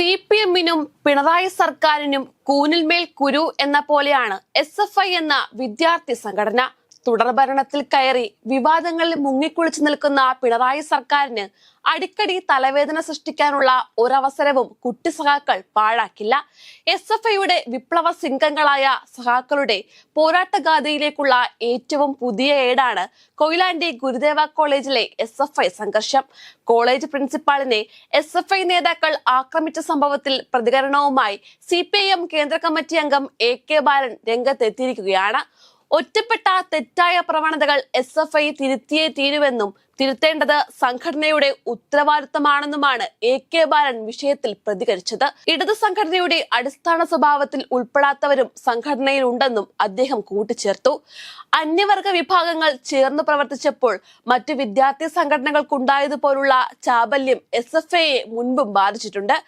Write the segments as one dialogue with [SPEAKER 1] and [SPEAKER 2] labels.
[SPEAKER 1] CPM-നും പിണറായി സർക്കാരിനും കൂനിൽമേൽ കുരു എന്ന പോലെയാണ് SFI എന്ന വിദ്യാർത്ഥി സംഘടന. തുടർഭരണത്തിൽ കയറി വിവാദങ്ങളിൽ മുങ്ങിക്കുളിച്ചു നിൽക്കുന്ന പിണറായി സർക്കാരിന് അടിക്കടി തലവേദന സൃഷ്ടിക്കാനുള്ള ഒരവസരവും കുട്ടി സഖാക്കൾ പാഴാക്കില്ല. SFIയുടെ വിപ്ലവ സിംഗങ്ങളായ സഖാക്കളുടെ പോരാട്ടഗാഥയിലേക്കുള്ള ഏറ്റവും പുതിയ ഏടാണ് കൊയിലാണ്ടി ഗുരുദേവ കോളേജിലെ SFI സംഘർഷം. കോളേജ് പ്രിൻസിപ്പാളിനെ SFI നേതാക്കൾ ആക്രമിച്ച സംഭവത്തിൽ പ്രതികരണവുമായി CPIM കേന്ദ്ര കമ്മിറ്റി അംഗം AK ബാലൻ രംഗത്തെത്തിയിരിക്കുകയാണ്. ഒറ്റപ്പെട്ട തെറ്റായ പ്രവണതകൾ SFI തിരുത്തിയേ തീരുവെന്നും തിരുത്തേണ്ടത് സംഘടനയുടെ ഉത്തരവാദിത്തമാണെന്നുമാണ് AK ബാലൻ വിഷയത്തിൽ പ്രതികരിച്ചത്. ഇടതു സംഘടനയുടെ അടിസ്ഥാന സ്വഭാവത്തിൽ ഉൾപ്പെടാത്തവരും സംഘടനയിൽ ഉണ്ടെന്നും അദ്ദേഹം കൂട്ടിച്ചേർത്തു. അന്യവർഗ വിഭാഗങ്ങൾ ചേർന്ന് പ്രവർത്തിച്ചപ്പോൾ മറ്റു വിദ്യാർത്ഥി സംഘടനകൾക്കുണ്ടായതുപോലുള്ള ചാബല്യം SFIയെ മുൻപും ബാധിച്ചിട്ടുണ്ട്.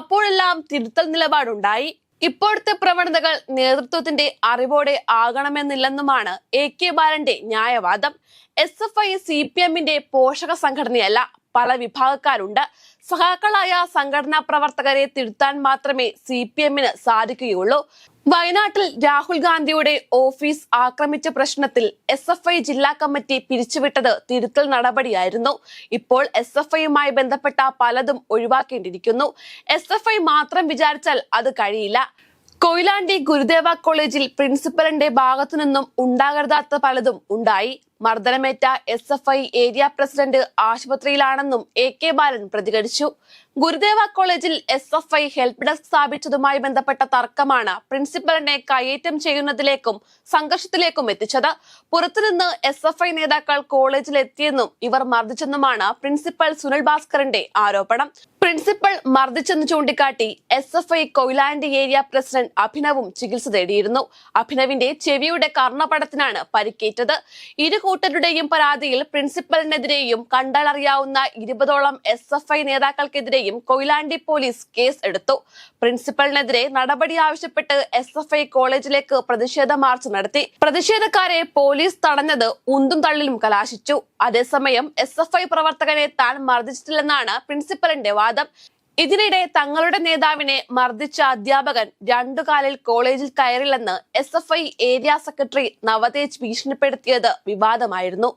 [SPEAKER 1] അപ്പോഴെല്ലാം തിരുത്തൽ നിലപാടുണ്ടായി. ഇപ്പോഴത്തെ പ്രവണതകൾ നേതൃത്വത്തിന്റെ അറിവോടെ ആകണമെന്നില്ലെന്നുമാണ് AK ബാലന്റെ ന്യായവാദം. SFI CPM-ന്റെ പോഷക സംഘടനയല്ല. പല വിഭാഗക്കാരുണ്ട്. സഖാക്കളായ സംഘടനാ പ്രവർത്തകരെ തിരുത്താൻ മാത്രമേ CPM-ന് സാധിക്കുകയുള്ളൂ. വയനാട്ടിൽ രാഹുൽ ഗാന്ധിയുടെ ഓഫീസ് ആക്രമിച്ച പ്രശ്നത്തിൽ SFI ജില്ലാ കമ്മിറ്റി പിരിച്ചുവിട്ടത് തിരുത്തൽ നടപടിയായിരുന്നു. ഇപ്പോൾ SFIയുമായി ബന്ധപ്പെട്ട പലതും ഒഴിവാക്കേണ്ടിയിരിക്കുന്നു. SFI മാത്രം വിചാരിച്ചാൽ അത് കഴിയില്ല. കൊയിലാണ്ടി ഗുരുദേവ കോളേജിൽ പ്രിൻസിപ്പലിന്റെ ഭാഗത്തു നിന്നും ഉണ്ടാകരുതാത്ത പലതും ഉണ്ടായി. മർദ്ദനമേറ്റ SFI ഏരിയ പ്രസിഡന്റ് ആശുപത്രിയിലാണെന്നും AK ബാലൻ പ്രതികരിച്ചു. ഗുരുദേവ കോളേജിൽ SFI ഹെൽപ്പ് ഡെസ്ക് സ്ഥാപിച്ചതുമായി ബന്ധപ്പെട്ട തർക്കമാണ് പ്രിൻസിപ്പലിനെ കയ്യേറ്റം ചെയ്യുന്നതിലേക്കും സംഘർഷത്തിലേക്കും എത്തിച്ചത്. പുറത്തുനിന്ന് SFI നേതാക്കൾ കോളേജിലെത്തിയെന്നും ഇവർ മർദ്ദിച്ചെന്നുമാണ് പ്രിൻസിപ്പൽ സുനിൽ ഭാസ്കറിന്റെ ആരോപണം. പ്രിൻസിപ്പൽ മർദ്ദിച്ചെന്ന് ചൂണ്ടിക്കാട്ടി SFI കൊയിലാണ്ടി ഏരിയ പ്രസിഡന്റ് അഭിനവും ചികിത്സ തേടിയിരുന്നു. അഭിനവിന്റെ ചെവിയുടെ കർണപടത്തിനാണ് പരിക്കേറ്റത്. കൂട്ടരുടെയും പരാതിയിൽ പ്രിൻസിപ്പലിനെതിരെയും കണ്ടാലറിയാവുന്ന 20ഓളം SFI നേതാക്കൾക്കെതിരെയും കൊയിലാണ്ടി പോലീസ് കേസ് എടുത്തു. പ്രിൻസിപ്പലിനെതിരെ നടപടി ആവശ്യപ്പെട്ട് SFI കോളേജിലേക്ക് പ്രതിഷേധ മാർച്ച് നടത്തി. പ്രതിഷേധക്കാരെ പോലീസ് തടഞ്ഞത് ഉന്തും തള്ളിലും കലാശിച്ചു. അതേസമയം SFI പ്രവർത്തകനെ താൻ മർദ്ദിച്ചിട്ടില്ലെന്നാണ് പ്രിൻസിപ്പലിന്റെ വാദം. ഇതിനിടെ തങ്ങളുടെ നേതാവിനെ മർദ്ദിച്ച അധ്യാപകൻ 2 കാലിൽ കോളേജിൽ കയറില്ലെന്ന് SFI ഏരിയ സെക്രട്ടറി നവതേജ് ഭീഷണിപ്പെടുത്തിയത് വിവാദമായിരുന്നു.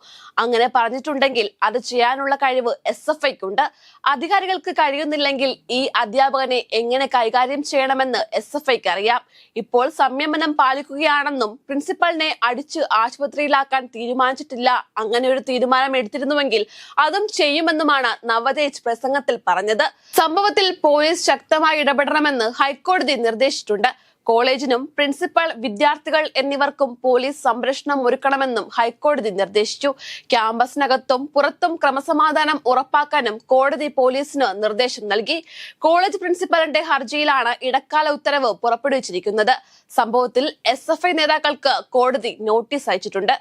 [SPEAKER 1] അങ്ങനെ പറഞ്ഞിട്ടുണ്ടെങ്കിൽ അത് ചെയ്യാനുള്ള കഴിവ് SFIക്കുണ്ട്. അധികാരികൾക്ക് കഴിയുന്നില്ലെങ്കിൽ ഈ അധ്യാപകനെ എങ്ങനെ കൈകാര്യം ചെയ്യണമെന്ന് SFIക്ക് അറിയാം. ഇപ്പോൾ സംയമനം പാലിക്കുകയാണെന്നും പ്രിൻസിപ്പലിനെ അടിച്ച് ആശുപത്രിയിലാക്കാൻ തീരുമാനിച്ചിട്ടില്ല. അങ്ങനെ ഒരു തീരുമാനം എടുത്തിരുന്നുവെങ്കിൽ അതും ചെയ്യുമെന്നുമാണ് നവതേജ് പ്രസംഗത്തിൽ പറഞ്ഞത്. സംഭവത്തിൽ പോലീസ് ശക്തമായി ഇടപെടണമെന്ന് ഹൈക്കോടതി നിർദ്ദേശിച്ചിട്ടുണ്ട്. കോളേജിനും പ്രിൻസിപ്പൽ, വിദ്യാർത്ഥികൾ എന്നിവർക്കും പോലീസ് സംരക്ഷണം ഒരുക്കണമെന്നും ഹൈക്കോടതി നിർദ്ദേശിച്ചു. ക്യാമ്പസിനകത്തും പുറത്തും ക്രമസമാധാനം ഉറപ്പാക്കാനും കോടതി പോലീസിന് നിർദ്ദേശം നൽകി. കോളേജ് പ്രിൻസിപ്പലിന്റെ ഹർജിയിലാണ് ഇടക്കാല ഉത്തരവ് പുറപ്പെടുവിച്ചിരിക്കുന്നത്. സംഭവത്തിൽ SFI നേതാക്കൾക്ക് കോടതി നോട്ടീസ് അയച്ചിട്ടുണ്ട്.